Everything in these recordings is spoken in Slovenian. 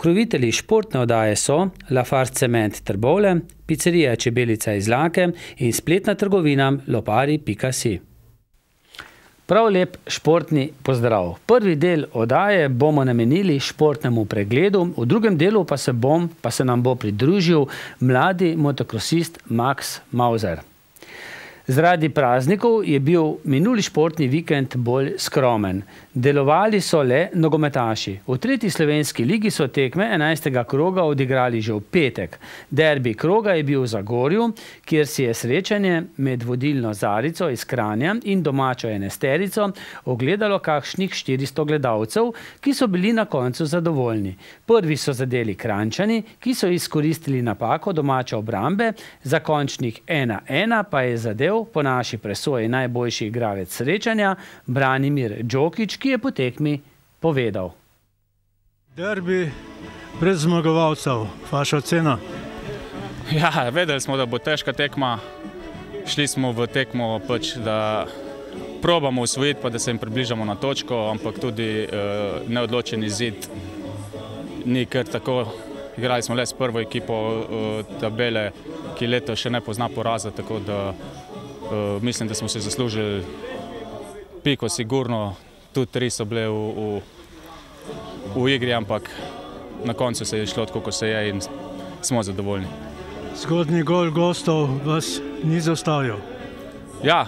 Pokrovitelji športne oddaje so Lafarge Cement Trbovlje, picerija Čebelica iz Lake in spletna trgovina lopari.si. Prav lep športni pozdrav. Prvi del oddaje bomo namenili športnemu pregledu, v drugem delu pa se nam bo pridružil mladi motokrosist Max Mauser. Zaradi praznikov je bil minuli športni vikend bolj skromen. Delovali so le nogometaši. V tretji slovenski ligi so tekme 11. kroga odigrali že v petek. Derbi kroga je bil v Zagorju, kjer si je srečanje med vodilno Zarico iz Kranja in domačo enesterico ogledalo kakšnih 400 gledalcev, ki so bili na koncu zadovoljni. Prvi so zadeli Kranjčani, ki so izkoristili napako domače obrambe, za končnih 1:1 pa je zadel po naši presoji najboljši igralec srečanja Branimir Džokić, ki je po tekmi povedal. Derbi brez zmagovalcev, vaša ocena? Ja, vedeli smo, da bo težka tekma. Šli smo v tekmo, da probamo osvojiti, pa da se jim približamo na točko, ampak tudi neodločen izid ni kar tako. Igrali smo le s prvo ekipo tabele, ki leto še ne pozna poraza, tako da mislim, da smo se zaslužili piko sigurno. Tudi 3 so bile v igri, ampak na koncu se je šlo tako, kot se je in smo zadovoljni. Zgodnji gol gostov vas ni zaustavil? Ja,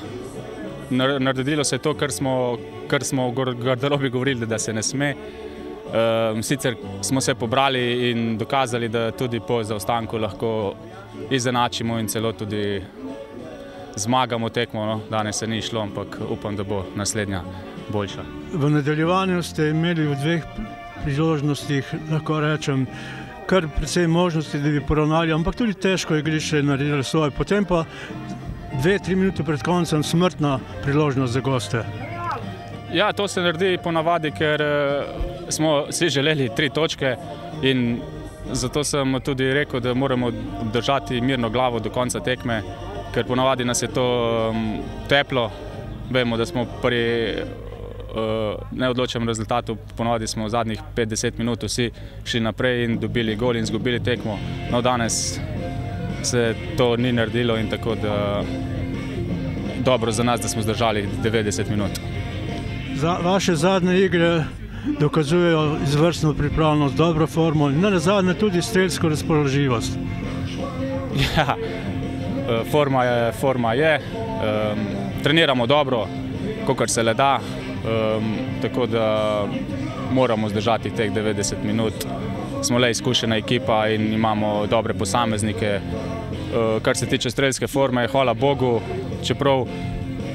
naredilo se je to, kar smo v garderobi govorili, da se ne sme. Sicer smo se pobrali in dokazali, da tudi po zaostanku lahko izenačimo in celo tudi zmagamo tekmo. Danes se ni šlo, ampak upam, da bo naslednja boljša. V nadaljevanju ste imeli v 2 priložnostih, lahko rečem, kar precej možnosti, da bi poravnali, ampak tudi težko igrišče naredili svoje. Potem pa 2-3 minute pred koncem smrtna priložnost za goste. Ja, to se naredi ponavadi, ker smo si želeli 3 točke in zato sem tudi rekel, da moramo držati mirno glavo do konca tekme, ker ponavadi nas je to teplo. Vemo, da smo pri neodločenem rezultatu, ponavadi smo v zadnjih 5-10 minut vsi šli naprej in dobili gol in izgubili tekmo. No, danes se to ni naredilo in tako da dobro za nas, da smo zdržali 90 minut. Vaše zadnje igre dokazujejo izvrstno pripravljenost, dobro formo in nazadnje tudi strelsko razpoložljivost. Ja, forma je. Treniramo dobro, kakor se le da, tako da moramo zdržati teh 90 minut. Smo le izkušena ekipa in imamo dobre posameznike. Kar se tiče strelske forme, hvala Bogu, čeprav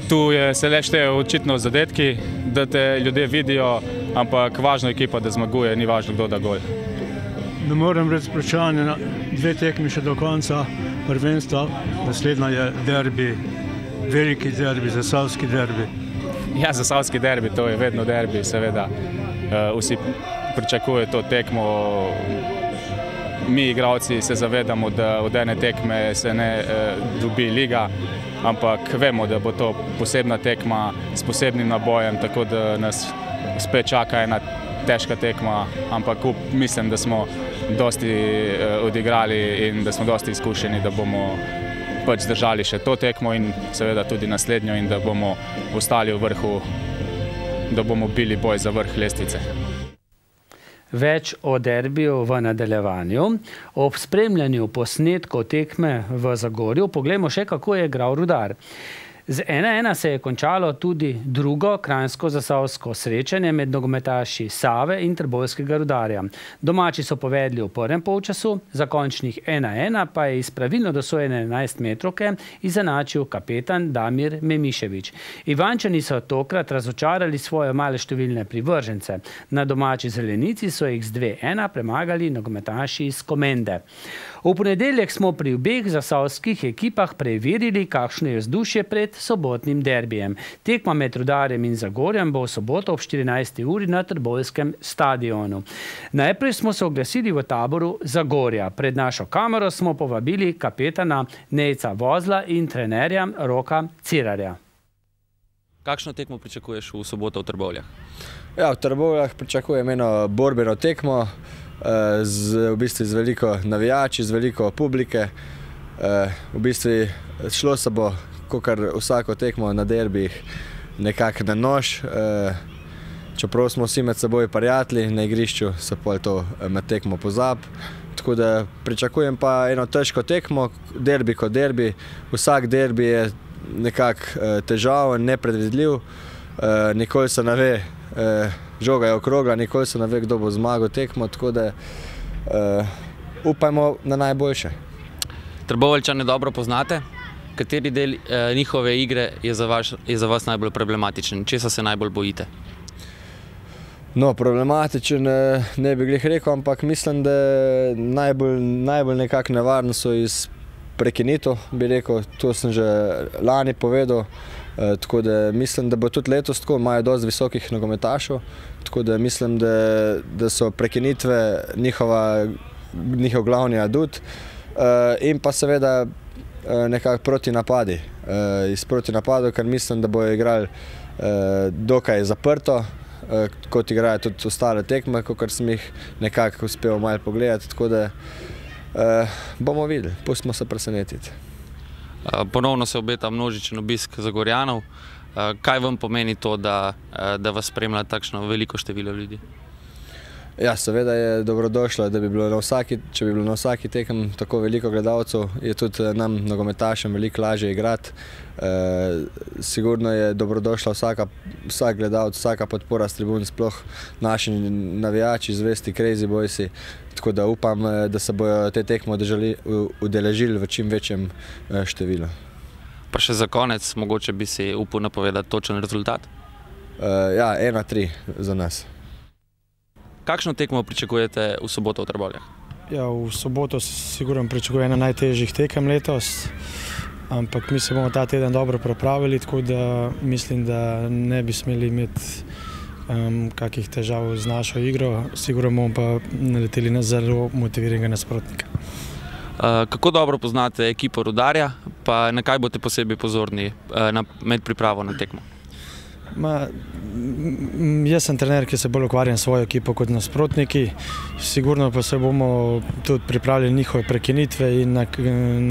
tu se le šteje očitno zadetki, da te ljudje vidijo, ampak važno je ekipa, da zmaguje, ni važno, kdo da gol. Ne morem reči sproščanje, 2 tekmi še do konca prvenstva, naslednja je derbi, veliki derbi, zasavski derbi. Ja, zasavski derbi, to je vedno derbi, seveda. Vsi pričakujejo to tekmo. Mi, igralci, se zavedamo, da od ene tekme se ne dobi liga, ampak vemo, da bo to posebna tekma s posebnim nabojem, tako da nas spet čaka ena težka tekma, ampak mislim, da smo dosti odigrali in da smo dosti izkušeni, da bomo pač zdržali še to tekmo in seveda tudi naslednjo in da bomo ostali v vrhu, da bomo bili boj za vrh lestvice. Več o derbiju v nadaljevanju. Ob spremljanju posnetkov tekme v Zagorju poglejmo še, kako je igral Rudar. Z 1:1 se je končalo tudi drugo kranjsko-zasavsko srečanje med nogometaši Save in Trboveljskega Rudarja. Domači so povedli v prvem polčasu, za končnih 1:1 pa je iz pravilno dosojene 11-metrovke izenačil kapetan Damir Memišević. Ivančani so tokrat razočarali svoje male številne privržence. Na domači zelenici so jih z 2:1 premagali nogometaši iz Komende. V ponedeljek smo pri obeh zasavskih ekipah preverili, kakšno je vzdušje pred sobotnim derbijem. Tekma med Rudarjem in Zagorjem bo v soboto ob 14. uri na Trboveljskem stadionu. Najprej smo se oglasili v taboru Zagorja. Pred našo kamero smo povabili kapetana Nejca Vozla in trenerja Roka Cirarja. Kakšno tekmo pričakuješ v soboto v Trbovljah? Ja, v Trbovljah pričakujem eno borbeno tekmo. v bistvu z veliko navijači, z veliko publike. V bistvu šlo se bo, kakor vsako tekmo na derbijih, nekako na nož. Čeprav smo vsi med seboj prijatelji, na igrišču se pol to med tekmo pozabi. Tako da pričakujem pa eno težko tekmo, derbi kot derbi. Vsak derbi je nekako težaven, nepredvidljiv. Nikoli se ne ve, žoga je okrogla, nikoli se ne ve, kdo bo zmagal tekmo, tako da upajmo na najboljše. Trboveljčane dobro poznate. Kateri del njihove igre je za vas najbolj problematičen? Česa se najbolj bojite? No, problematičen ne bi glih rekel, ampak mislim, da najbolj nekako nevarno so iz prekinitev, bi rekel. To sem že lani povedal, tako da mislim, da bo tudi letos tako, imajo dosti visokih nogometašev, tako da mislim, da so prekinitve njihov glavni adut. In pa seveda nekako proti napadi. Iz proti napadov, ker mislim, da bojo igrali dokaj zaprto, kot igrajo tudi ostale tekme, kakor sem jih nekako uspel malo pogledati, tako da bomo videli, pustimo se presenetiti. Ponovno se obeta množičen obisk Zagorjanov. Kaj vam pomeni to, da vas spremlja takšno veliko število ljudi? Ja, seveda je dobrodošlo, da bi bilo če bi bilo na vsaki tekem tako veliko gledalcev, je tudi nam, nogometašem, veliko lažje igrati. Sigurno je dobrodošla vsak gledalec, vsaka podpora s tribun, sploh naši navijači, zvesti Crazy Boysi. Tako da upam, da se bojo te tekme udeležili v čim večjem številu. Pa še za konec, mogoče bi si upal napovedati točen rezultat? Ja, 1-3 za nas. Kakšno tekmo pričakujete v soboto v Trbovljah? Ja, v soboto sigurno pričakujem ena najtežjih tekem letos, ampak mi se bomo ta teden dobro pripravili, tako da mislim, da ne bi smeli imeti kakih težav z našo igro. Sigurno bomo pa naleteli na zelo motiviranega nasprotnika. Kako dobro poznate ekipo Rudarja, pa na kaj boste posebej pozorni med pripravo na tekmo? Jaz sem trener, ki se bolj ukvarjam s svojo ekipo kot nasprotniki. Sigurno pa se bomo tudi pripravili njihove prekinitve in na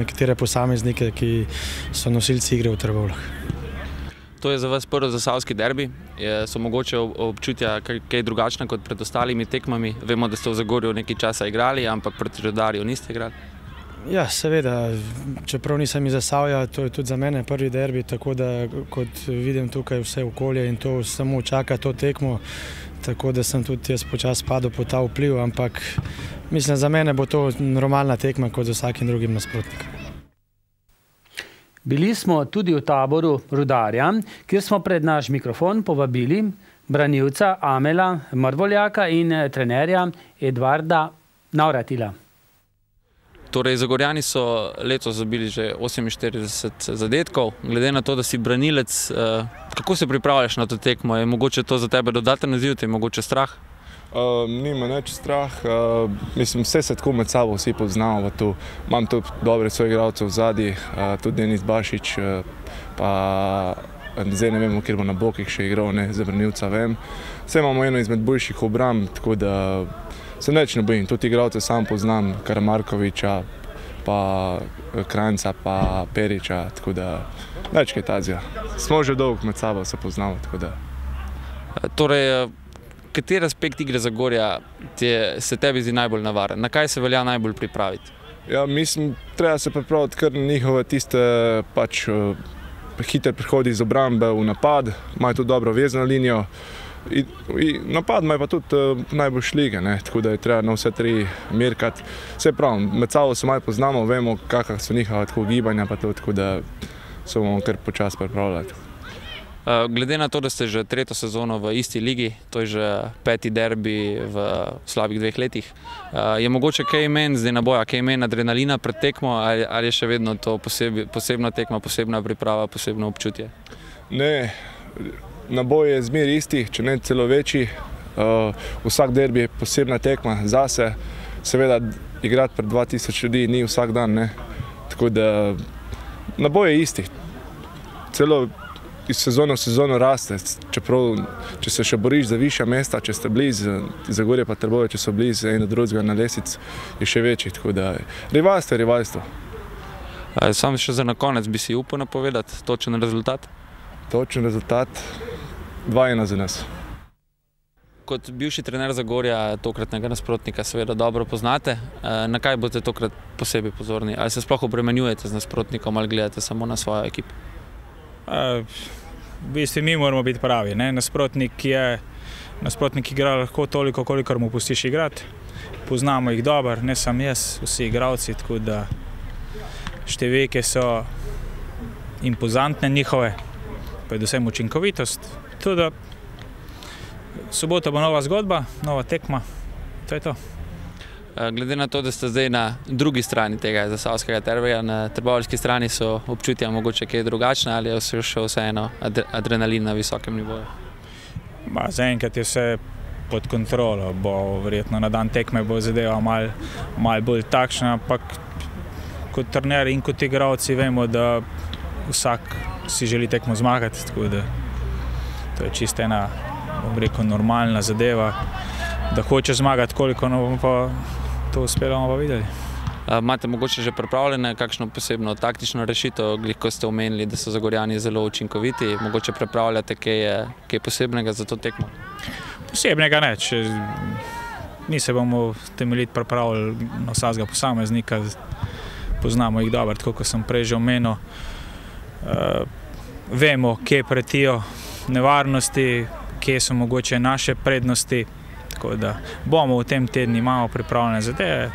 nekatere posameznike, ki so nosilci igre v Trbovljah. To je za vas prvi zasavski derbi. So mogoče občutja kaj drugačna kot pred ostalimi tekmami? Vemo, da ste v Zagorju nekaj časa igrali, ampak proti Rudarju niste igrali. Ja, seveda, čeprav nisem iz Zasavja, to je tudi za mene prvi derbi, tako da kot vidim tukaj vse okolje in to samo čaka to tekmo, tako da sem tudi jaz počasi padel po ta vpliv, ampak mislim, za mene bo to normalna tekma kot za vsakim drugim nasprotnikom. Bili smo tudi v taboru Rudarja, kjer smo pred naš mikrofon povabili branilca Amela Mrvoljaka in trenerja Edvarda Navratila. Torej, Zagorjani so letos zabili že 48 zadetkov. Glede na to, da si branilec, kako se pripravljaš na to tekmo? Je mogoče to za tebe dodaten izziv, te je mogoče strah? Nima nič strah. Mislim, vse se tako med sabo vsi poznamo tu. Imam tudi dobre svoje igralce v zadnji, tudi Denis Bašič, pa zdaj ne vemo, kjer bo na bokih še igral, ne, za branilca vem. Vse imamo eno izmed boljših obramb, tako da se neč ne bojim. Tudi igralce sam poznam, Karamarkoviča, pa Kranjca, pa Periča, tako da neč kaj tazija. Smo že dolgo med sabo se poznamo, tako da. Torej, kateri aspekt igre Zagorja se tebi zdi najbolj navaren? Na kaj se velja najbolj pripraviti? Ja, mislim, treba se pripraviti kar na njihove tiste pač hiter prihodi iz obrambe v napad, imajo tudi dobro vezano linijo. Napad imajo pa tudi najbolj šlige, tako da je treba na vse tri merkati. Vse prav, med sabo se malo poznamo, vemo, kakva so njihova gibanja, pa to, tako da se bomo kar počasi pripravljati. Glede na to, da ste že tretjo sezono v isti ligi, to je že 5. derbi v slabih 2 letih, je mogoče kaj imen zdaj naboja, kaj imen adrenalina pred tekmo, ali je še vedno to posebna tekma, posebna priprava, posebno občutje? Ne, naboj je zmer isti, če ne celo večji. Vsak derbi je posebna tekma zase. Seveda, igrati pred 2000 ljudi ni vsak dan, tako da naboj je isti. Celo iz sezono v sezono raste, čeprav, če se še boriš za višja mesta, če ste blizu, Zagorje pa Trbovlje, če so blizu eno drugega na lesic, je še večji, tako da rivalstvo je rivalstvo. Sam še za na konec bi si upal napovedati točen rezultat? Točen rezultat 2-1 za nas. Kot bivši trener Zagorja, tokratnega nasprotnika seveda dobro poznate. Na kaj boste tokrat posebej pozorni? Ali se sploh obremenjujete z nasprotnikom ali gledate samo na svojo ekipo? V bistvu mi moramo biti pravi. Nasprotnik igra lahko toliko, kolikor mu pustiš igrati. Poznamo jih dobro, ne sam jaz, vsi igralci, tako da številke so impozantne njihove, predvsem učinkovitost. Tudi sobota bo nova zgodba, nova tekma, to je to. Glede na to, da ste zdaj na drugi strani tega zasavskega derbija, na trboveljski strani so občutja mogoče kaj drugačne ali je še vseeno adrenalin na visokem nivoju? Zaenkrat je vse pod kontrolo, verjetno na dan tekme bo zadeva malo bolj takšna, ampak kot trener in kot igralci vemo, da vsak si želi tekmo zmagati, tako da to je čisto ena, normalna zadeva, da hoče zmagati, koliko nam pa to uspelo, bomo pa videli. Imate mogoče že pripravljene kakšno posebno taktično rešitev, ko ste omenili, da so Zagorjani zelo učinkoviti, mogoče pripravljate kaj posebnega za to tekmo? Posebnega ne, mi se bomo temeljito pripravili na vsakega posameznika, poznamo jih dobro, tako kot sem prej že omenil. Vemo, kje pretijo nevarnosti, kje so mogoče naše prednosti, tako da bomo v tem tedni imamo pripravljene zadeve.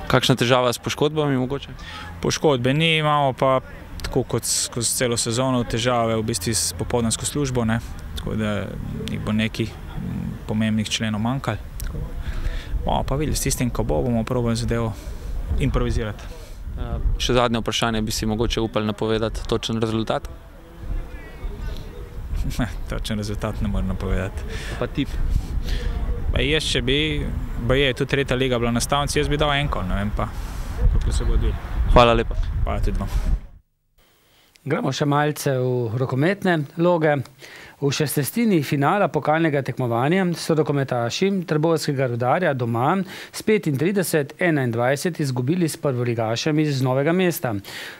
Kakšna težava s poškodbami mogoče? Poškodbe ni, imamo pa tako kot skozi celo sezono težave v bistvu s popoldansko službo, tako da jih bo nekaj pomembnih členov manjkalo. Bomo pa videli, s tistim, ko bomo probali zadevo improvizirati. Še zadnje vprašanje, bi si mogoče upali napovedati točen rezultat? Točen rezultat ne morem napovedati. Pa tip? Jaz, če bi, je tudi tretja liga bila na stavnici, jaz bi dal enko, ne vem pa, kako se bo odvijalo. Hvala lepa. Hvala tudi vam. Gremo še malce v rokometne loge. V šestnajstini finala pokalnega tekmovanja so rokometaši Trbovljskega Rudarja doma s 35-21 izgubili s prvoligašami iz Novega mesta.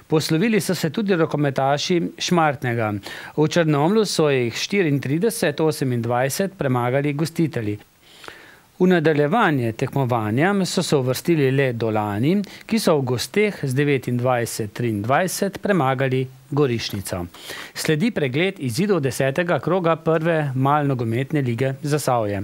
Poslovili so se tudi rokometaši Šmartnega. V Črnomlju so jih 34-28 premagali gostitelji. V nadaljevanje tekmovanja so se uvrstili le Dolani, ki so v gosteh z 29-23 premagali Gorišnico. Sledi pregled izidov 10. kroga prve malnogometne lige Zasavje.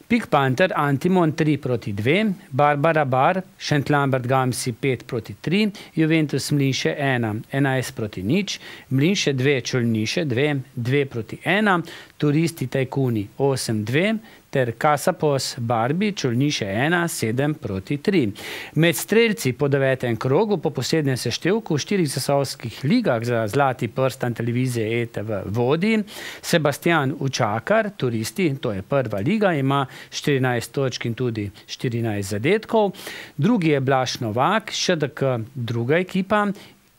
Pik Panter Antimon 3-2, Barbara Bar, Šentlambert Gamsi 5-3, Juventus Mlinše 1, 11-0, Mlinše 2, Čolniše 2, 2-1, Turisti Tajkuni 8-2, ter Kasapos Barbi Čolniše 1, 7-3. Med strelci po 9. krogu po posebnem seštevku v 4 zasavskih ligah za zlati prstan televizije ETV vodi Sebastian Učakar, Turisti, to je prva liga, ima 14 točk in tudi 14 zadetkov. Drugi je Blaž Novak, ŠDK druga ekipa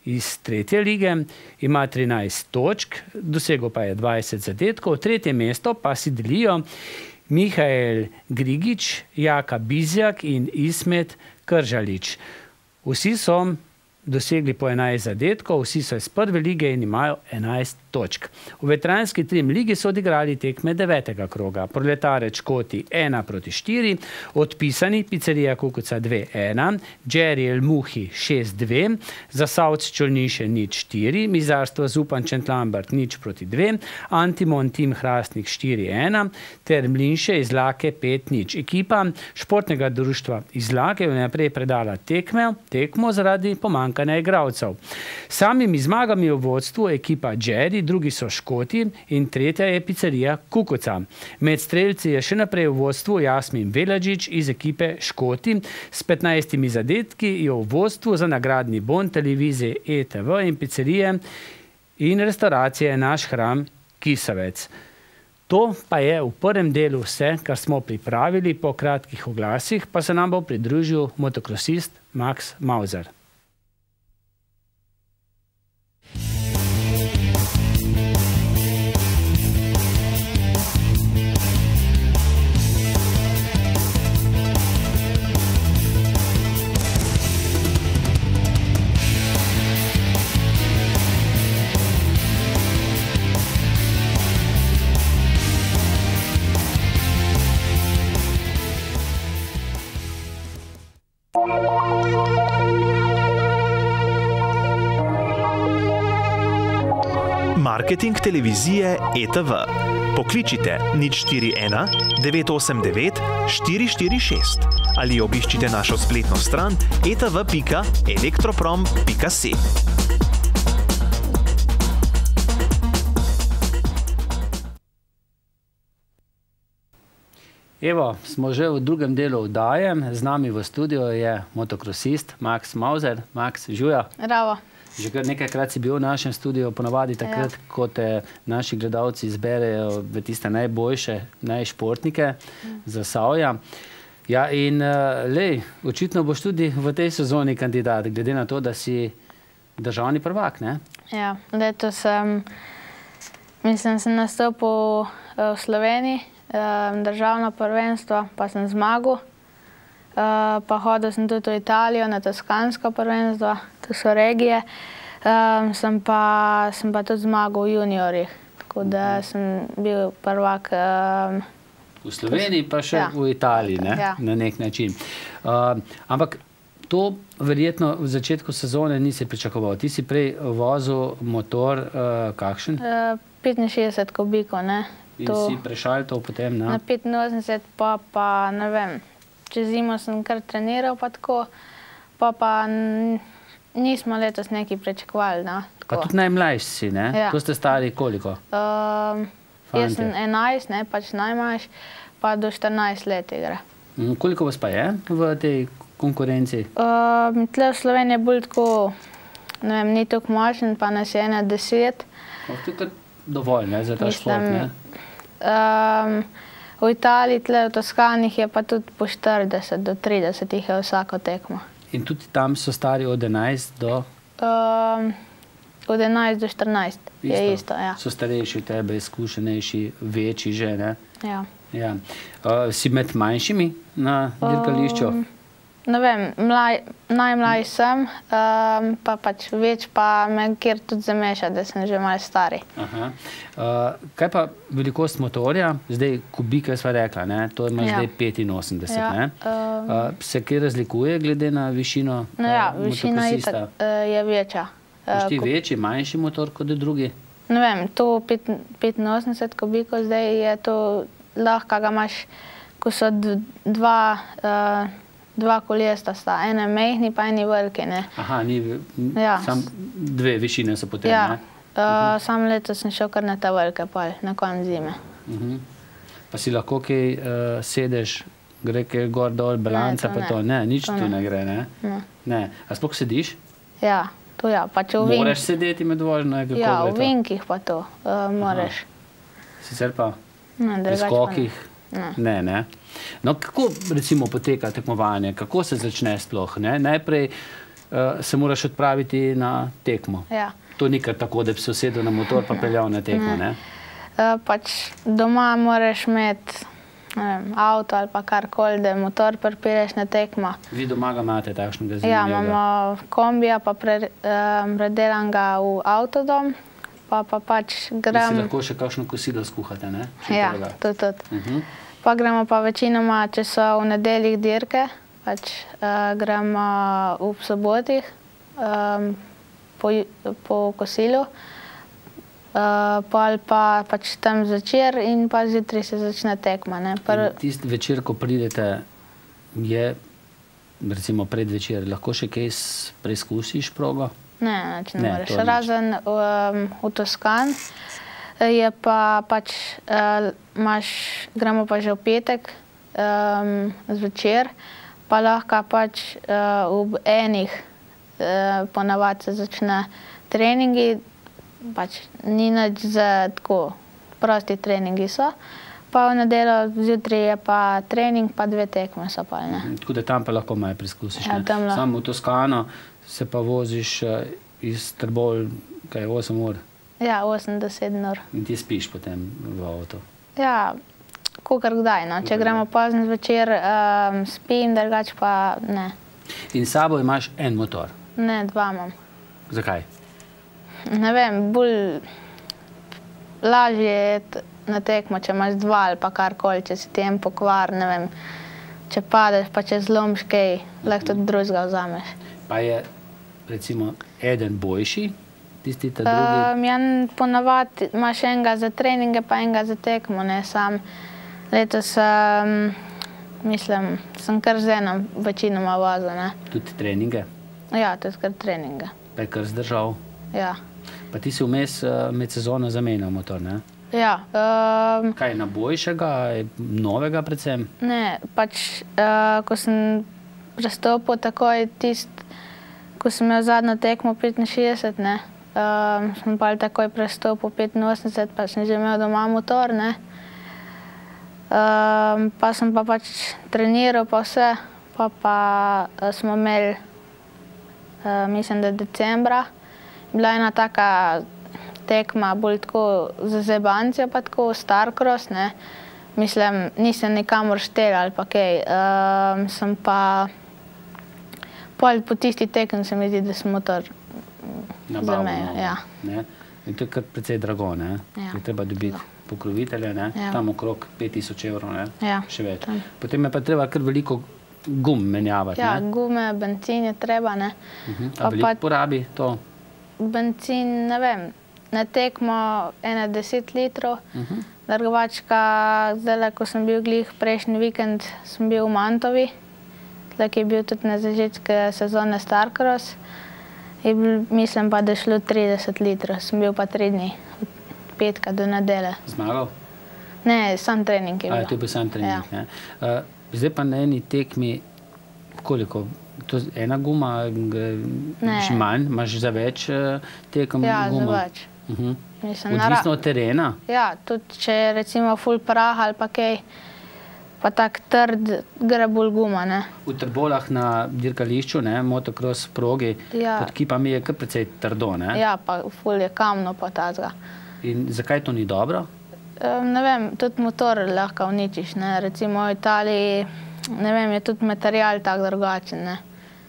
iz tretje lige, ima 13 točk, dosegel pa je 20 zadetkov. Tretje mesto pa si delijo Mihael Grigič, Jaka Bizjak in Ismet Kržalič. Vsi so dosegli po 11 zadetkov, vsi so iz prve lige in imajo 11 točk. V veteranski trim ligi so odigrali tekme 9. kroga. Proletarec Škoti 1-4, odpisani Picerija Kukuca 2-1, Jerry El Muhi 6-2, Zasavc Čolniše 0-4, Mizarstvo Zupan Šentlambert 0-2, Antimon Tim Hrastnik 4-1, ter Mlinše iz Lake 5-0. Ekipa športnega društva iz Lake je naprej predala tekmo zaradi pomanjkanja igralcev. Samimi zmagami v vodstvu ekipa Jerry, drugi so Škoti in tretja je Picerija Kukuca. Med strelci je še naprej v vodstvu Jasmin Veladžič iz ekipe Škoti. S 15 zadetki je v vodstvu za nagradni bon televizije ETV in picerije in restauracije Naš hram Kisavec. To pa je v prvem delu vse, kar smo pripravili. Po kratkih oglasih pa se nam bo pridružil motokrosist Max Mauser. marketing televizije ETV. Pokličite 041 989 446 ali obiščite našo spletno stran etv.elektroprom.si. Evo, smo že v drugem delu oddaje. Z nami v studiu je motokrosist Max Mauser. Max, živja. Bravo. Že kar nekajkrat si bil v našem studiu, ponavadi takrat, ko te naši gledalci izberejo v tiste najboljše, najšportnike Zasavja. Ja, in očitno boš tudi v tej sezoni kandidat, glede na to, da si državni prvak, ne? Ja, letos sem nastopil v Sloveniji, državno prvenstvo, pa sem zmagal. Pa hodil sem tudi v Italijo na toskansko prvenstvo, to so regije. Sem pa tudi zmagal v juniorjih, tako da sem bil prvak. V Sloveniji pa še v Italiji, na nek način. Ampak to verjetno v začetku sezone nisi pričakoval. Ti si prej vozil motor kakšen? 65 kubikov, ne. In si prešaltal potem na? Na 85, pa ne vem, čez zimo sem kar treniral pa tako, pa nismo letos nekaj pričakovali, no. Pa tudi najmlajši si, ne? To ste stari koliko? Jaz sem 11, ne, pač najmlajši, pa do 14 let igra. Koliko vas pa je v tej konkurenci? Tle v Sloveniji je bolj tako, ne vem, ni tako močen, pa nas je 10. To je kar dovolj, ne, za ta šport, ne? V Italiji, tle v Toskanih je pa tudi po 40 do 30 jih je vsako tekmo. In tudi tam so stari od 11 do? Od 11 do 14 je isto, ja. So starejši od tebe, izkušenejši, večji že, ne? Ja. Si med manjšimi na dirkališču? Ne vem, najmlajši sem, pa pač več pa me kjer tudi zameša, da sem že malo stari. Kaj pa velikost motorja? Zdaj kubike sva rekla, ne? To ima zdaj 85, ne? Se kaj razlikuje glede na višino motokrosista? Višina je večja. Boš ti večji, manjši motor kot drugi? Ne vem, to 85 kubikov zdaj je to lahko ga imaš, ko so dva koljesta sta, ene mehni pa eni veliki, ne. Aha, sam dve višine so potem, ne? Sam letos sem šel kar na ta velike pol, na konec zime. Pa si lahko kaj sedeš, gre kaj gor dol, balanca pa to? Ne, nič tu ne gre, ne? Ne. A sploh sediš? Ja, to ja. Moraš sedeti med vožnjo? Ja, v vinkih pa to moraš. Sicer pa pri skokih? Ne. No, kako recimo poteka tekmovanje? Kako se začne sploh? Najprej se moraš odpraviti na tekmo. To ni kar tako, da bi se usedel na motor pa peljal na tekmo, ne? Pač doma moraš imeti avto ali pa karkoli, da motor pripelješ na tekmo. Vi doma ga imate takšnega zanimljivega? Ja, imamo kombija pa predelan ga v avtodom. Pa pač grem... Si lahko še kakšno kosilo skuhate, ne? Ja, tudi. Pa gremo pa večinoma, če so v nedeljih dirke, pač gremo v sobotih po kosilu, pol pa pač tam zvečer in pa zjutraj se začne tekma, ne. Tisti večer, ko pridete, je recimo predvečer, lahko še kaj preizkusiš progo? Ne, ne moreš. Razen v Toskan je pa pač, gremo pa že v petek zvečer, pa lahko pač ob enih ponavadi se začne treningi, pač ni nič za tako, prosti treningi so. Pa v nedeljo zjutraj je pa trening, pa 2 tekme so pa, ne. Tako da tam pa lahko malo preizkusiš, ne? Samo v Toskano se pa voziš iz Trbovlj, kaj, 8 ur? Ja, 8 do 7 ur. In ti spiš potem v avto? Ja, kakor kdaj, no. Če gremo pozno zvečer, spim, drugače pa ne. In s sabo imaš en motor? Ne, 2 imam. Zakaj? Ne vem, bolj lažje je na tekmo, če imaš 2 ali pa karkoli, če si ti en pokvar, ne vem, če padeš, pa če zlomiš kaj, lahko tudi drugega vzameš. Pa je recimo eden boljši, tisti ta drugi? Ja, ponavadi imaš enega za treninge, pa enega za tekmo, ne, sam letos, mislim, sem kar z enom večinoma vozil, ne. Tudi treninge? Ja, tudi kar treninge. Pa je kar zdržal? Ja. Pa ti si vmes med sezono zamenjal motor, ne? Ja. Kaj, na boljšega, novega predvsem? Ne, pač, ko sem prestopil takoj ko sem imel zadnjo tekmo 65, ne, sem pa takoj prestopil 85, pa sem že imel doma motor, ne. Pa sem pa pač treniral pa vse, pa smo imeli, mislim, da decembra, bila ena taka tekma, bolj tako za zebancijo, pa tako Starcross, ne. Mislim, nisem nikamor štel ali pa kaj, sem pa po tisti tekem se mi zdi, da sem motor zamejal, ja. In to je kar precej drago, ne? Ja. Je treba dobiti pokrovitelje, ne? Tam okrog 5000 evrov, ne? Ja. Še več. Potem je pa treba kar veliko gum menjavati, ne? Ja, gume, bencin je treba, ne. A veliko porabi to? Bencin, ne vem, na tekmo 10 litrov, drugačka, zdajle, ko sem bil glih prejšnji vikend, sem bil v Mantovi, ki je bil tudi na začetku sezone Starcross, mislim pa, da je šlo 30 litrov, sem bil pa 3 dni, od petka do nedelje. Zmagal? Ne, sam trening je bil. To je bil sam trening, ne. Zdaj pa na eni tekmi, koliko? To je ena guma, še manj, imaš za več tekem guma? Ja, za več. Odvisno od terena? Ja, tudi če je recimo ful prah ali pa kaj, pa tak trd, gre bolj guma, ne. V Trbolah na dirkališču, ne, motocross progi, pod kipami je kar precej trdo, ne? Ja, pa ful je kamno pa tazga. In zakaj to ni dobro? Ne vem, tudi motor lahko uničiš, ne, recimo v Italiji, ne vem, je tudi material tak drugačen, ne.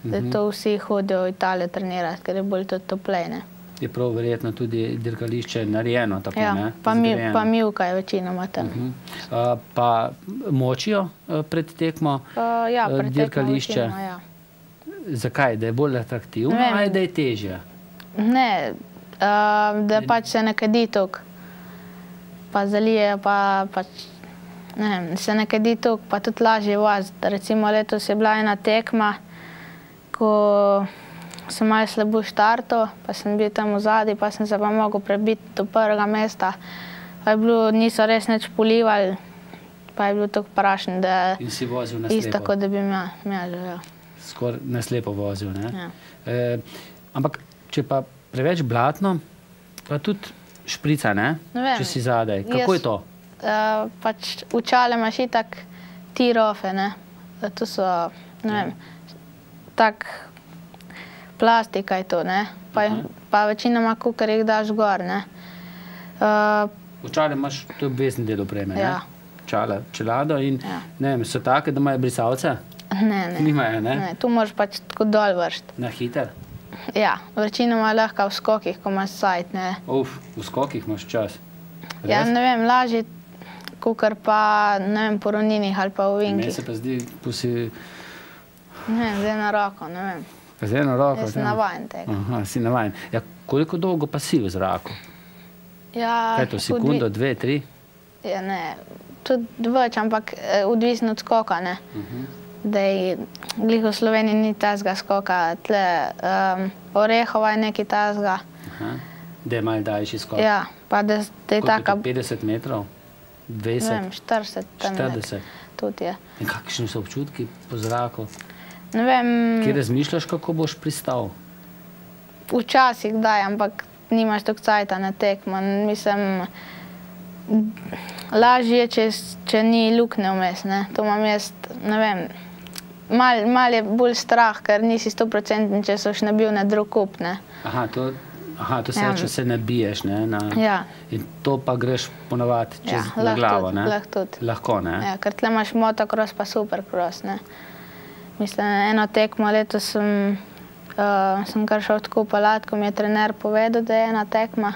Zato vsi hodijo v Italijo trenirati, ker je bolj tudi toplej, ne. Je prav verjetno tudi dirkališče narejeno, tako, ne? Ja, pa mivka je večinoma tam. Pa močijo pred tekmo dirkališče? Ja, pred tekmo večinoma, ja. Zakaj? Da je bolj atraktivno ali da je težje? Ne, da pač se ne kadi toliko, pa zalijejo, pa pač, ne vem, se ne kadi toliko, pa tudi lažje voziti. Recimo letos je bila ena tekma, ko sem malo slabo štartal, pa sem bil tam vzadi, pa sem se pa mogel prebiti do prvega mesta. Pa je bilo, niso res nič polivali, pa je bilo tako prašen, da in si vozil na slepo? Isto, kot da bi imel, ja. Skoraj na slepo vozil, ne? Ja. Ampak, če pa preveč blatno, pa tudi šprica, ne? Ne vem. Če si zadaj. Kako je to? Pač očale imaš itak T-rofe, ne? To so, ne vem, tak plastika je to, ne? Pa večinoma kukar jih daš gor, ne? Očale imaš, to je obvezni del opreme, ne? Ja. Očala, čelado in, ne vem, so take, da imajo brisalce? Ne. Nimajo, ne? Ne, tu moraš pač tako dol vršiti. Na hiter? Ja, večinoma lahko v skokih, ko imaš sajt, ne? V skokih imaš čas? Ja, ne vem, lažje kukar pa, ne vem, po ravninih ali pa v vinkih. Meni se pa zdi, ko si... Ne vem, z eno roko, ne vem. Z eno roko? Jaz sem navajen tega. Aha, si navajen. Ja, koliko dolgo pa si v zraku? Ja... Kaj je to, sekundo, 2, 3? Ja, ne, tudi več, ampak odvisno od skoka, ne. Dej, glih v Sloveniji ni tazga skoka, tle Orehova je nekaj tazga. Da je malo daljši skok? Ja, pa da je taka... Koliko je 50 metrov? 20? Ne vem, 40. 40? Tudi je. In kakšni so občutki po zraku? Ne vem... Kje razmišljaš, kako boš pristal? Včasih daj, ampak nimaš toliko cajta na tekmo. Mislim, lažje je, če ni luknje vmes, ne. To imam jaz, ne vem, mal je bolj strah, ker nisi 100%, če soš nabil na drug kup, ne. Aha, to se reče, se nabiješ, ne. Ja. In to pa greš ponavadi čez na glavo, ne? Lahko tudi. Lahko, ne? Ja, ker tle imaš motocross pa supercross, ne. Mislim, eno tekmo letos sem kar šel tako po latku, mi je trener povedal, da je ena tekma.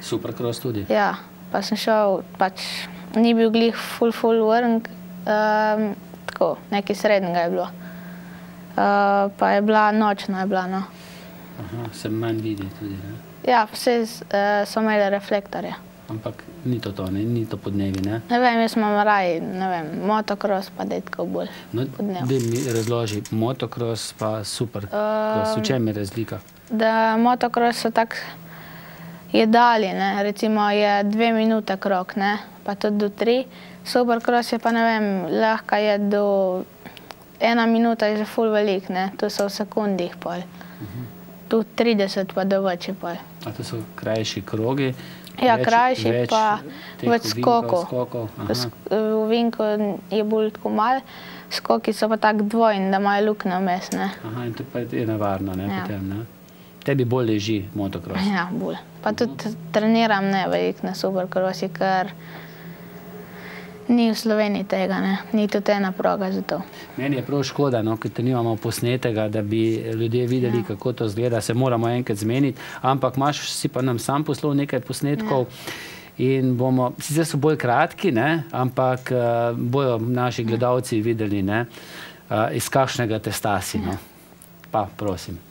Supercross tudi? Ja, pa sem šel, pač ni bil glih full vrng, tako, nekaj srednjega je bilo. Pa je bila nočna, no. Aha, se manj vidi tudi, ne? Ja, vse so imeli reflektorje. Ampak ni to, ni to podnevi, ne? Ne vem, jaz imam raj, ne vem, motocross pa detkov bolj podnev. Daj mi razloži, motocross pa supercross, v čem je razlika? Da motocross so tak jedali, ne, recimo je 2 minute krog, ne, pa tudi do 3. Supercross je pa, ne vem, lahko je do 1 minuta je že ful velik, ne, to so v sekundih pol. Tu 30 pa do več je pol. A to so krajši krogi? Ja, krajši pa več skokov. V vinku je bolj tako malo, skoki so pa tak dvojni, da imajo luknje vmes, ne. Aha, in to pa je nevarno, ne, potem, ne? Tebi bolj leži motocross? Ja, bolj. Pa tudi treniram ne veliko na supercrossi, ker ni v Sloveniji tega, ne. Ni tudi ena proga za to. Meni je prav škoda, no, ker te nimamo posnetega, da bi ljudje videli, kako to izgleda. Se moramo enkrat zmeniti, ampak imaš si pa nam sam poslal nekaj posnetkov in bomo, sicer so bolj kratki, ne, ampak bojo naši gledalci videli, ne, iz kakšnega testa si, no. Pa, prosim.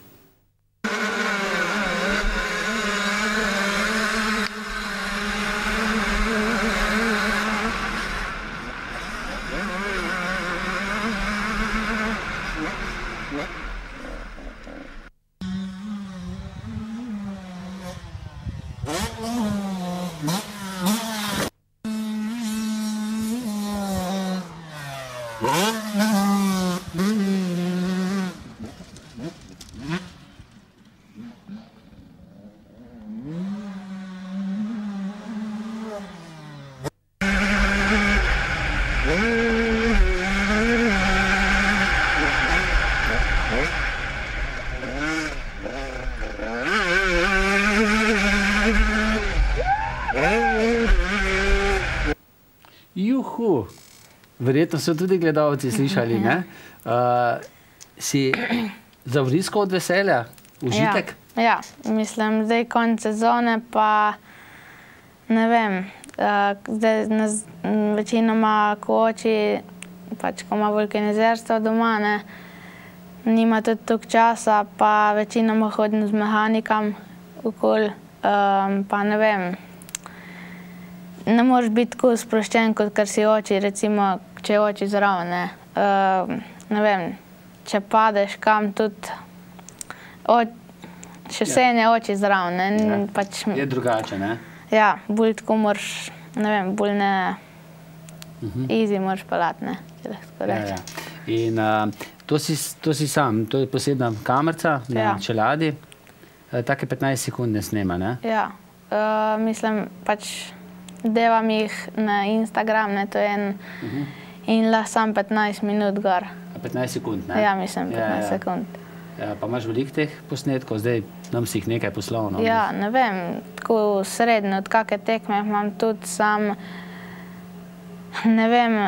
Juhu, verjetno so tudi gledalci slišali, ne? Si zavriskal od veselja? Užitek? Ja, mislim, zdaj konec sezone pa ne vem, zdaj nas večinoma koči, pač ko ima vulkanizerstvo doma, ne, nima tudi toliko časa, pa večinoma hodim z mehanikam okoli, pa ne vem, ne moreš biti tako sproščen, kot kar si oči, recimo, če je oči zraven, ne. Ne vem, če padeš kam tudi, še vseeno je oči zraven, ne. Je drugače, ne? Ja, bolj tako moraš, ne vem, bolj ne easy moraš pelati, ne, če lahko tako rečem. In to si sam, to je posebna kamerca na čeladi, take 15 sekund ne snema, ne? Ja, mislim, pač devam jih na Instagram, ne, to je in lahko sam 15 minut gor. 15 sekund, ne? Ja, mislim, 15 sekund. Pa imaš veliko teh posnetkov, zdaj nam si jih nekaj poslal, no? Ja, ne vem, tako srednjo, od kakve tekme imam tudi sam, ne vem,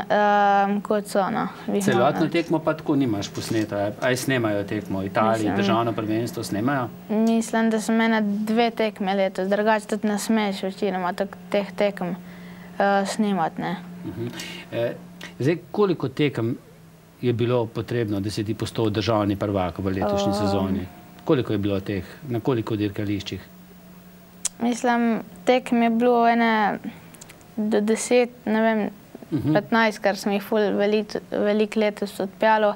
kot so, no. Celotno tekmo pa tako nimaš posneto, aj snemajo tekmo, Italiji, državno prvenstvo snemajo? Mislim, da so mene 2 tekme letos, drugače tudi ne smeš večinoma teh tekem snimati, ne. Zdaj, koliko tekem je bilo potrebno, da si ti postal državni prvak v letošnji sezoni? Koliko je bilo teh, na koliko dirkališčih? Mislim, tekem je bilo do 10, ne vem, 15, ker sem jih ful veliko letos odpeljalo.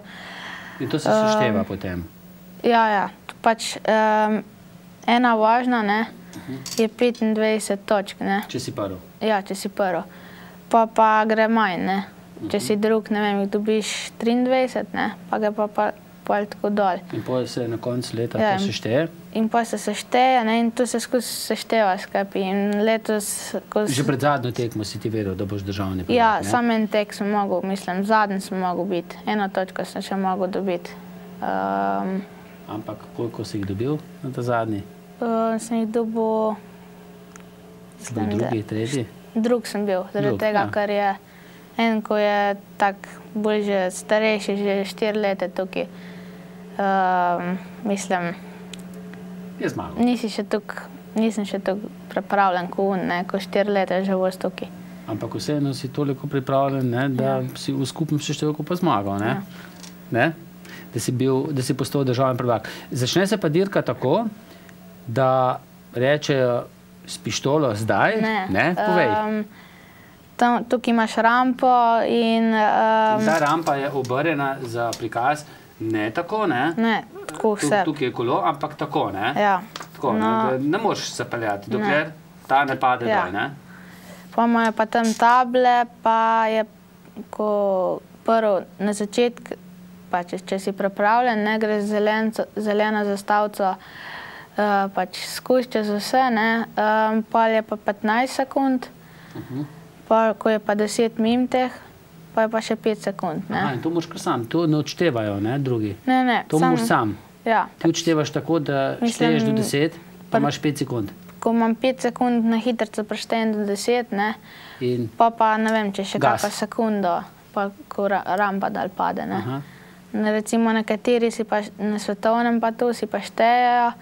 In to se sešteva potem? Ja, pač ena vožnja, ne, je 25 točk, ne. Če si prvi? Ja, če si prvi. Pa gre manj, ne. Če si drug, ne vem, dobiš 23, ne, pa ga pa pol tako dol. In potem se na koncu leta to sešteje? In potem se sešteje, ne, in to se skozi sešteva skupaj. In letos... Že pred zadnjo tekmo si ti vedel, da boš državni prvak, ne? Ja, samo en tek sem mogel, mislim, zadnji sem mogel biti. 1 točko sem še mogel dobiti. Ampak koliko si jih dobil na ta zadnji? Sem jih dobil... Drugi, tretji? Drug sem bil, zaradi tega, ker je en, ko je tak bolj že starejši, že 4 leta tukaj. Mislim, nisem še tako pripravljen kot on, ne, ko 4 leta že voz tukaj. Ampak vseeno si toliko pripravljen, ne, da si v skupnem seštevku pa zmagal, ne? Ne? da si postal državni prvak. Začne se pa dirka tako, da rečejo s pištolo zdaj, ne? Povej. Tukaj imaš rampo in... Ta rampa je obrjena za prikaz, ne tako, ne? Ne, tako vse. Tukaj je kolo, ampak tako, ne? Ja. Tako, ne moreš se peljati, dokler ta ne pade dol, ne? Pa imajo pa tam table, pa je, ko prvo na začetku, pa če si pripravljen, ne, gre zelena zastavica, pač skozi čez vse, ne, pa je pa 15 sekund, ko je pa 10 mimo teh, pa je pa še 5 sekund, ne. In to moraš kar sam, to ne odštevajo, ne, drugi. Ne, to moraš sam. Ja. Ti odštevaš tako, da šteješ do 10, pa imaš 5 sekund. Ko imam 5 sekund na hitrico preštejem do 10, ne, pa ne vem, če še kakšno sekundo, pa ko rampa dal pade, ne. Recimo nekateri si pa na svetovnem pa tu si pa štejejo,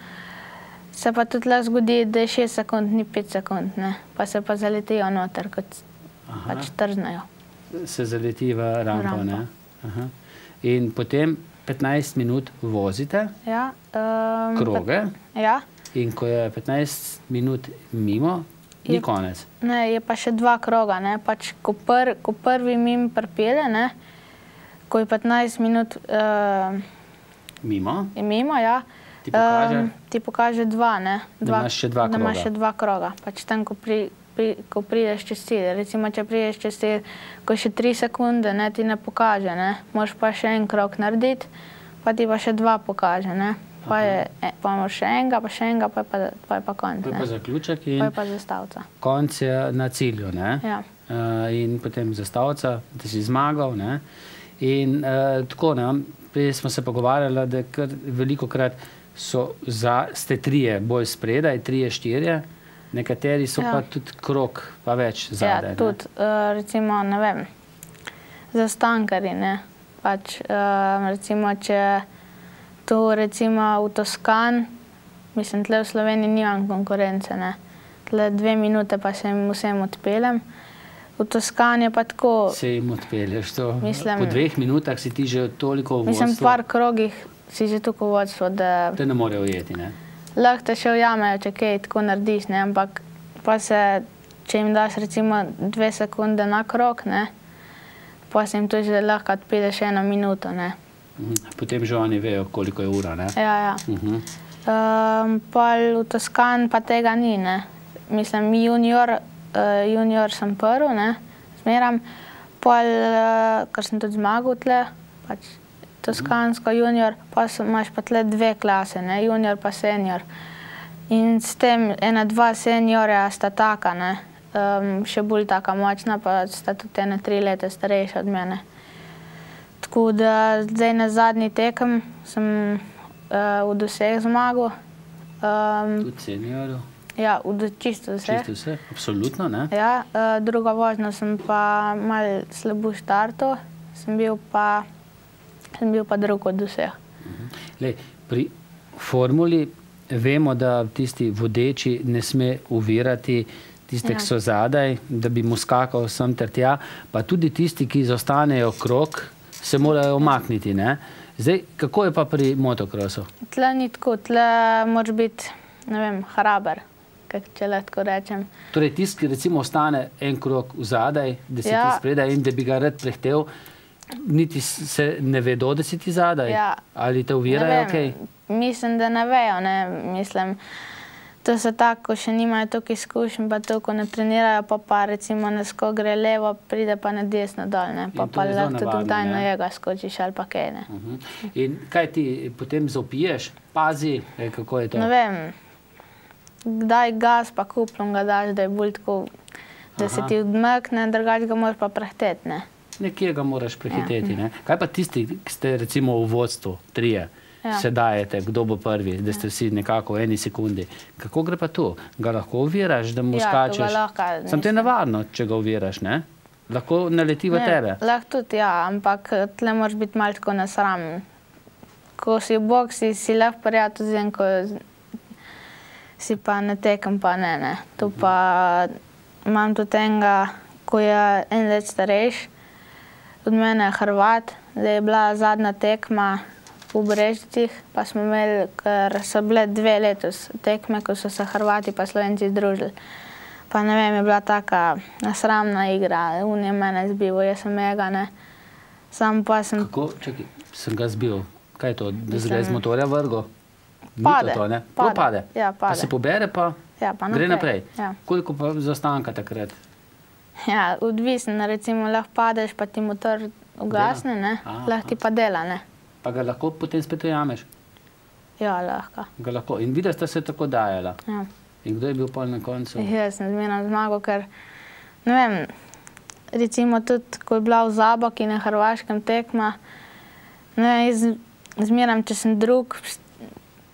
se pa tudi lahko zgodi, da je 6 sekund, ni 5 sekund, ne, pa se pa zaletijo noter, kot pač trznejo. Se zaleti v rampo, ne. In potem 15 minut vozite kroge. Ja. In ko je 15 minut mimo, ni konec. Ne, je pa še 2 kroga, ne, pač ko prvi mimo pripelje, ne, ko je 15 minut mimo, ja, ti pokaže 2, ne, da imaš še 2 kroga. Da imaš še 2 kroga, pač tam, ko prideš čez cilj, recimo, če prideš čez cilj, ko še 3 sekunde, ne, ti ne pokaže, ne, moraš pa še en krog narediti, pa ti pa še 2 pokaže, ne. Pa imaš še enega, pa je pa konc. Pa je pa zaključek in pa je pa zastavica. Konc je na cilju, ne? Ja. In potem zastavica, da si zmagal, ne? In tako, ne, prej smo se pogovarjali, da kar velikokrat ste 3 bolj spredaj, 3-4, nekateri so pa tudi krog, pa več zadaj. Ja, tudi, recimo, ne vem, zastankari, ne, pač, recimo, če tu recimo v Toskan, mislim, tle v Sloveniji nimam konkurence, ne. Tle 2 minute pa se jim vsem odpeljem. V Toskan je pa tako... Se jim odpelješ to? Po 2 minutah si ti že toliko v vodstvu? Mislim, v par krogih si že toliko v vodstvu, da... Te ne morejo ujeti, ne? Lahko te še ujamejo, če kaj tako narediš, ne, ampak pa se, če jim daš recimo 2 sekunde na krog, ne, pa se jim to že lahko odpelješ 1 minuto, ne. Potem že oni vejo, koliko je ura, ne? Ja. Pol v Toskan pa tega ni, ne. Mislim, junior sem prvi, ne, zmeram. Pol, ker sem tudi zmagal tle, pač toskansko junior, pa imaš pa tle 2 klase, ne, junior pa senior. In s tem 1-2 seniorja sta taka, ne, še bolj taka močna, pa sta tudi 3 leta starejša od mene. Tako da zdaj na zadnji tekem sem v vseh zmagal. Tudi seniorju? Ja, čisto vse. Čisto vse, absolutno, ne? Ja, druga vožnja sem pa malo slabo štartal, sem bil pa drug od vseh. Lej, pri formuli vemo, da tisti vodeči ne sme uvirati tiste, ki so zadaj, da bi mu skakal sem ter tja, pa tudi tisti, ki zostanejo krog, se morajo omakniti, ne? Zdaj, kako je pa pri motokrosu? Tle ni tako, tle moraš biti, ne vem, hraber, če lahko rečem. Torej, tisti, ki recimo ostane en krog vzadaj, da si ti spredaj in da bi ga rad prehtel, niti se ne vedo, da si ti zadaj? Ali te uvirajo, kaj? Mislim, da ne vejo, ne, mislim. To so tako, ko še nimajo toliko izkušenj, pa to, ko ne trenirajo, pa recimo nesko gre levo, pride pa na desno dol, ne, pa lahko tudi kdaj na jega skočiš ali pa kaj, ne. In kaj ti potem zaupiješ? Pazi, kako je to? Ne vem, kdaj gas pa kuplom ga daš, da je bolj tako, da se ti odmekne, drugače ga moraš pa prehiteti, ne. Nekje ga moraš prehiteti, ne. Kaj pa tisti, ki ste recimo v vodstvu, 3, se dajete, kdo bo prvi, da ste vsi nekako v 1 sekundi. Kako gre pa tu? Ga lahko uviraš, da mu skačeš? Ja, to ga lahko. Sam to je nevarno, če ga uviraš, ne? Lahko naleti v tebe. Lahko tudi, ja, ampak tle moraš biti malo tako nasramen. Ko si v boksi, si lahko prijatelj z en, ko si pa na tekem, pa ne. Tu pa imam tudi enega, ko je 1 let starejši, od mene je Hrvat, da je bila zadnja tekma, v Brežicah, pa smo imeli, ker so bile 2 letos tekme, ko so se Hrvati pa Slovenci združili. Pa ne vem, je bila taka nasramna igra, on je mene zbil, jaz sem mega, ne. Sam pa sem... Kako? Čakaj, sem ga zbil. Kaj je to, da se ga iz motorja vrgo? Pade. To, ne? Pade. Ja, Pa pade. se pobere, pa Ja, pa gre naprej. Ja. Koliko pa zaostanka takrat? Ja, odvisno, recimo lahko padeš, pa ti motor ugasne, ne, lahko ti pa dela, ne. Pa ga lahko potem spet ujameš? Ja, lahko. Ga lahko. In videla sta se tako dajala. Ja. In kdo je bil pol na koncu? Jaz sem zmerno zmagal, ker, ne vem, recimo tudi, ko je bila v Zaboki na Hrvaškem tekma, ne vem, jaz zmeram, če sem drug,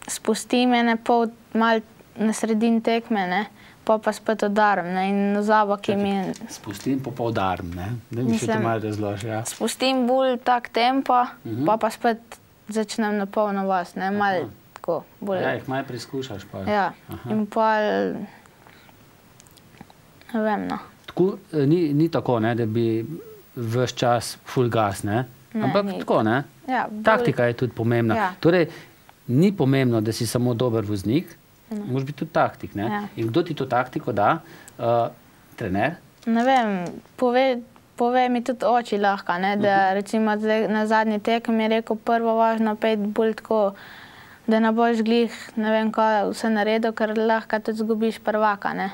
spustim ene pol mal na sredini tekme, ne, pa spet udarim, ne, in v Zaboki mi je... Spustim pa udarim, ne? Da mi še to malo razloži, ja. Spustim bolj tak tempo, pa spet začnem na polno vas, ne, malo tako bolj... Ja, jih malo preizkušaš pa. Ja, in pol... Ne vem, no. Tako, ni tako, ne, da bi ves čas full gas, ne? Ampak tako, ne? Ja, taktika je tudi pomembna. Ja. Torej, ni pomembno, da si samo dober voznik, moraš biti tudi taktik, ne? Ja. In kdo ti to taktiko da? Trener? Ne vem, pove mi tudi oči lahko, ne, da recimo na zadnji tekem je rekel, prvo važno pejti bolj tako, da ne boš glih, ne vem, kaj vse naredil, ker lahko tudi zgubiš prvaka, ne.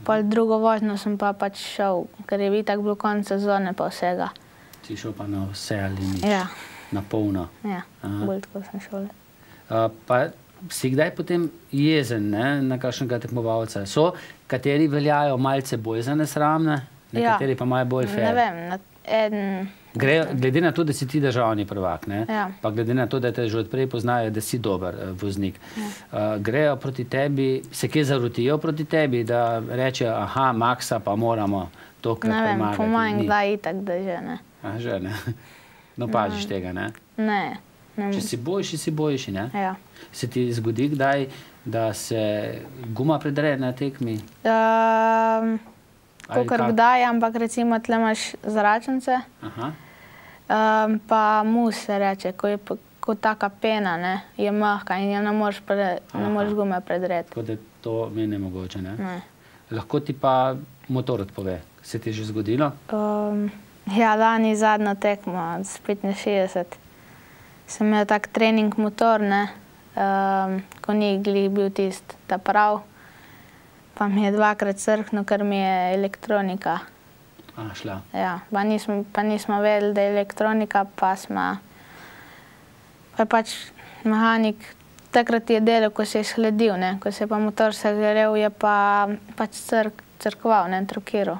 Pol drugo vožnjo sem pa pač šel, ker je itak bil konec sezone pa vsega. Si šel pa na vse ali nič? Ja. Na polno? Ja, bolj tako sem šel. Pa si kdaj potem jezen, ne, na kakšnega tekmovalca? So, kateri veljajo malce bolj za nesramne, nekateri pa malo bolj fair? Ne vem, Glede na to, da si ti državni prvak, ne? Ja. Pa glede na to, da te že odprej poznajo, da si dober voznik. Grejo proti tebi, se kje zarutijo proti tebi, da rečejo, aha, Maxa pa moramo tokrat pomagati? Ne vem, po mojem kdaj itak, da že ne. A, že ne. No, pažiš tega, ne? Ne. Če si boljši, ne? Ja. Se ti zgodi kdaj, da se guma predre na tekmi? Kakor kdaj, ampak recimo tle imaš zračnice, pa mus se reče, ko je kot taka pena, ne, je mehka in jo ne moreš gume predreti. Tako da to mi je nemogoče, ne? Ne. Lahko ti pa motor odpove. Se ti je že zgodilo? Ja, lani zadnjo tekmo, s 65. Sem imel tak trening motor, ne, ko ni glih bil tist ta prav. Pa mi je 2-krat crknil, ker mi je elektronika. Šla. Ja, pa nismo vedeli, da je elektronika, pa je pač mehanik takrat je delal, ko se je shladil, ne, ko se je pa motor segrel, je pa pač crkval, ne, trokiral.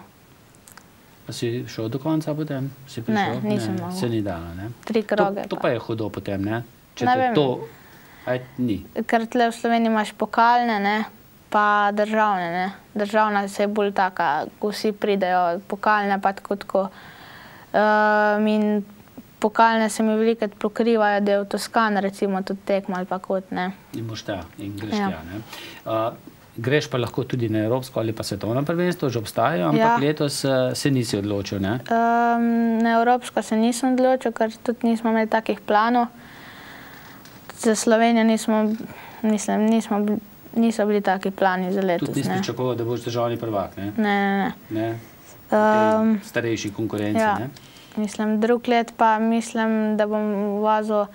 Pa si šel do konca potem? Si prišel? Ne, nisem mogel. Se ni dalo, ne? 3 kroge. To pa je hudo potem, ne? Ne vem. Ni. Ker tle v Sloveniji imaš pokalne, ne, pa državne, ne. Državna se je bolj taka, ko vsi pridejo, pokalne pa tako. In pokalne se mi velikrat pokrivajo, da je v Toskan recimo tudi tekmo ali pa kot, ne. In boš ta, in greš tja, ne. Greš pa lahko tudi na evropsko ali pa svetovno prvenstvo, že obstajajo, ampak letos se nisi odločil, ne? Na evropsko se nisem odločil, ker tudi nismo imeli takih planov. Za Slovenijo niso bili taki plani za letos. Tudi nisi pričakoval, da boš državni prvak, ne? Ne. V starejši konkurenci, ne? Mislim, drug let pa mislim, da bom vozil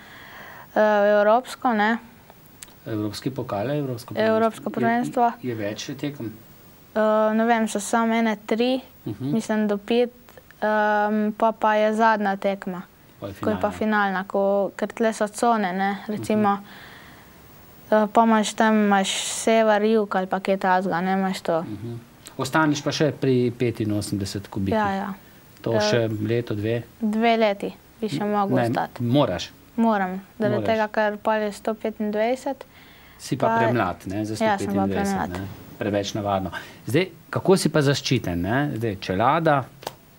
evropsko, ne? Evropski pokal, evropsko prvenstvo. Je več tekem? Ne vem, so samo 3, mislim do 5, pa je zadnja tekma. Ko je pa finalna, ker tle so cone, ne, recimo, pa imaš sever, jug ali pa kaj tazga, ne, imaš to. Ostaniš pa še pri 85 kubikih? Ja. To še leto, 2? 2 leti bi še mogel ostati. Moraš? Moram, zaradi tega, ker pa je 125. Si pa premlad, ne, za 125, ja, sem pa premlad. Preveč navadno. Zdaj, kako si pa zaščiten, ne? Zdaj, čelada,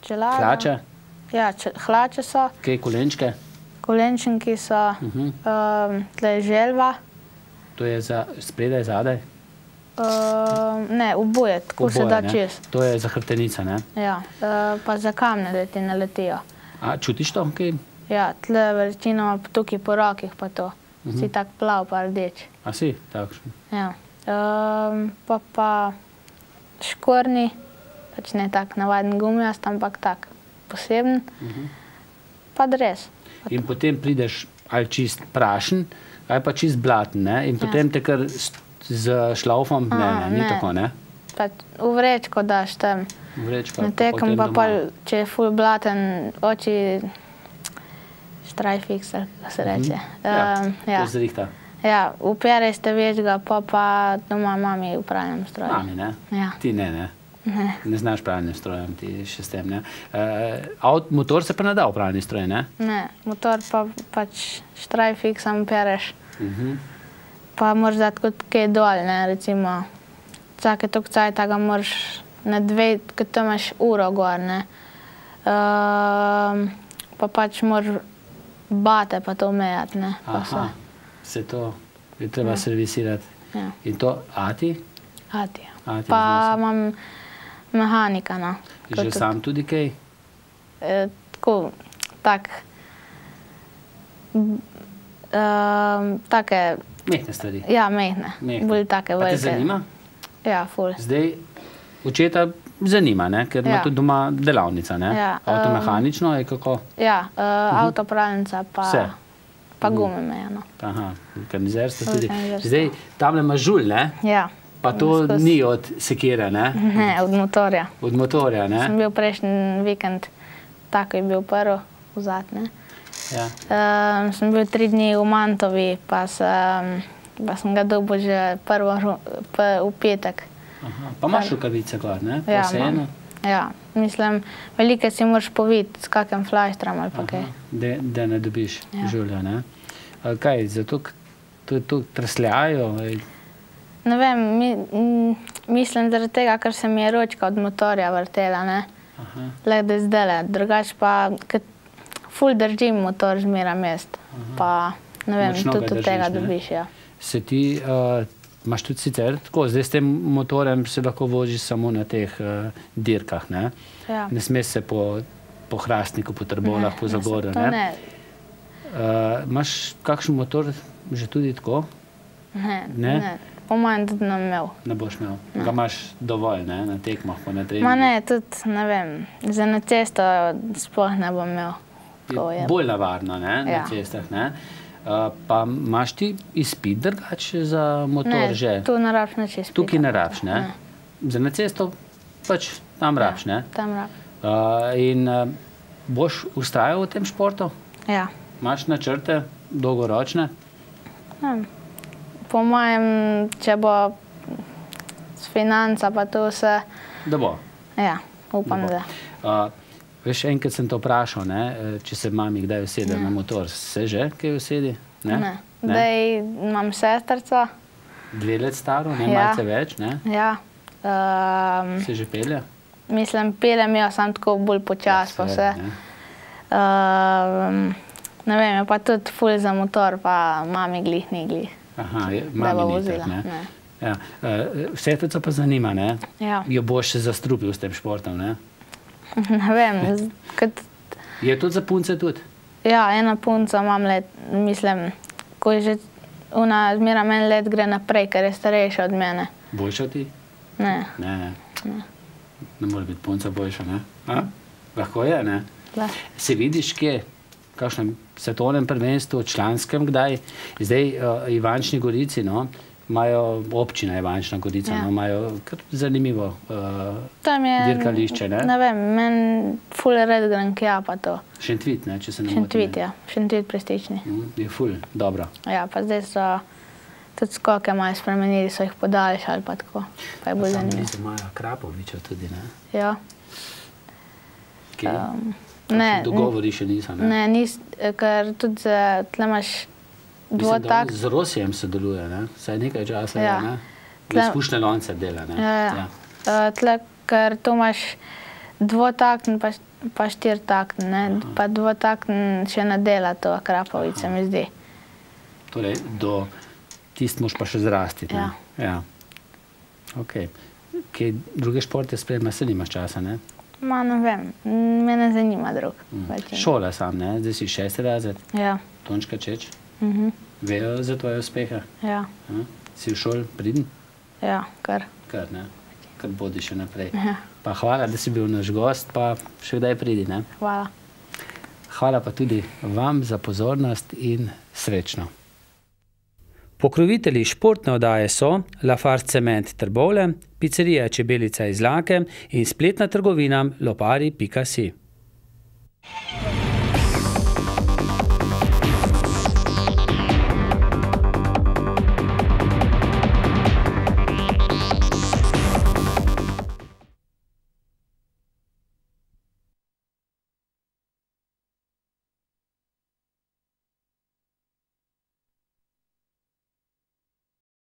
hlače? Ja, hlače so. Kaj, kolenčke? Kolenčenki so, tle je želva. To je spredaj, zadaj? Ne, oboje, tako se da čez. To je za hrbtenica, ne? Ja, pa za kamne, da ti naletijo. A čutiš to, kaj? Ja, tle večinoma tukaj po rokih pa to. Si tak plav pa rdeč. A si takšen? Ja. Pa škorni, pač ne tak navaden gumijast, ampak tak poseben. Pa dres. In potem prideš ali čist prašen, ali pa čist blaten, ne? In potem te kar z šlaufom, ni tako, ne? Pač v vrečko daš tam. Vrečko, na tekem pa če je ful blaten, oči štrajfix, kako se reče. To zrihta. Ja, upereš te večga, pa doma mami v pralnem stroju. Mami, ne? Ja. Ti ne, ne? Ne znaš pralnim strojem, ti še s tem, ne? Motor se pa ne da v pralni stroj, ne? Ne, motor pa pač štrajfixom pereš. Pa moraš dati kot kaj dol, ne, recimo. Vsake toliko cajta ga moraš na dve, kot to imaš uro gor, ne. Pa pač moraš bate pa to umejati, ne. Aha, se to je treba servisirati. In to Ati? Ati, ja. Pa imam mehanika, no. Že sam tudi kaj? Tako, take... Mehne stvari? Ja, mehne. Bolj take velike. Pa te zanima? Ja, ful. Zdaj, očeta zanima, ne? Ker ima tudi doma delavnica, ne? Avtomehanično je kako? Ja, avtopralnica pa gume meja, no. Aha, vulkanizerstvo tudi. Zdaj, tamle imaš žulj, ne? Ja. Pa to ni od sekire, ne? Ne, od motorja. Od motorja, ne? Sem bil prejšnji vikend, tako je bil prvi vzad, ne? Ja. Sem bil 3 dni v Mantovi, pa sem ga dobil že prvo v petek. Pa imaš rukavice gor, ne? Ja, imam. Ja, mislim, velike si moraš poviti s kakim flajstrom ali pa kaj. Da ne dobiš žulja, ne? Kaj, zato to tresljajo? Ne vem, mislim zaradi tega, ker se mi je ročka od motorja vrtela, ne? Le da zdajle, drugač pa ful držim motor zmeraj mest, pa ne vem, tudi od tega dobiš, ja. Se ti, imaš tudi sicer tako, zdaj s tem motorjem se lahko voziš samo na teh dirkah, ne? Ja. Ne smeš se po Hrastniku, po Trbovljah, po Zagorju, ne? To ne. Imaš kakšen motor že tudi tako? Ne. Po manj tudi ne imel. Ne boš imel. Ga imaš dovolj, ne? Na tekmah, pa na treningu. Ma ne, tudi, ne vem, za na cesto sploh ne bom imel. Bolj navarno, ne? Na cestah, ne? Pa imaš ti izpit drugače za motor že? Ne, tu ne rabiš nič izpita. Tukaj ne rabiš, ne? Za na cesto pač tam rabiš, ne? Tam rabiš. In boš ustrajal v tem športu? Ja. Imaš načrte dolgoročne? Po mojem, če bo s financa pa to vse... Da bo? Ja, upam, da. Veš, enkrat sem to vprašal, ne, če se mami kdaj usede na motor. Se že kaj usedi? Ne. Zdaj imam sestrca. 2 let staro, ne malce več, ne? Ja. Se že pelje? Mislim, peljem jo sam tako bolj počas pa vse. Ne vem, je pa tudi ful za motor, pa mami glih ni glih. Aha, mami ni tak, ne? Ja. Sestrico pa zanima, ne? Ja. Jo boš se zastrupil s tem športom, ne? Ne vem, kot... Je tudi za punce tudi? Ja, ena punca imam let, mislim, ko je že ona zmera meni let gre naprej, ker je starejša od mene. Boljša ti? Ne. Ne. Ne mora biti punca boljša, ne? Lahko je, ne? Se vidiš kje? Kakšnem svetovnem prvenstvu, članskem kdaj? Zdaj, Ivančni Gorici, no, imajo občina Ivančna Gorica, no, imajo kar zanimivo dirkališče, ne? Ne vem, meni ful red grem kja pa to. Šentvit, ne, če se ne motim. Šentvit, ja. Šentvit Prestični. Je ful, dobro. Ja, pa zdaj so tudi skoke malo spremenili, so jih podaljšali pa tako. Pa je bolj zanimivo. Sam imajo Krapoviča tudi, ne? Ja. Ne. Dogovori še niso, ne? Ne, ker tudi tle imaš dvotakt. Mislim, da z Rosijem sodeluje, ne? Saj nekaj časa je, ne? Izpušne lonce dela, ne? Ja. Tle, ker tu imaš dvotaktn pa 4-taktn, ne? Pa dvotaktn še ne dela to Krapovič, se mi zdi. Torej, do tist moš pa še zrasti, ne? Ja. Ok. Kaj druge športe spremlja, se nimaš časa, ne? Ma ne vem, me ne zanima drug. Šola sam, ne? Zdaj si 6. razred. Ja. Tončka Čeč. Vejo za tvoje uspehe? Ja. Si v šoli pridn? Ja, kar. Kar, ne? Kar bodi še naprej. Ja. Pa hvala, da si bil naš gost, pa še kdaj pridi, ne? Hvala. Hvala pa tudi vam za pozornost in srečno. Pokrovitelji športne oddaje so Lafarge Cement Trbovlje, picerija Čebelica iz Lake in spletna trgovina lopari.si.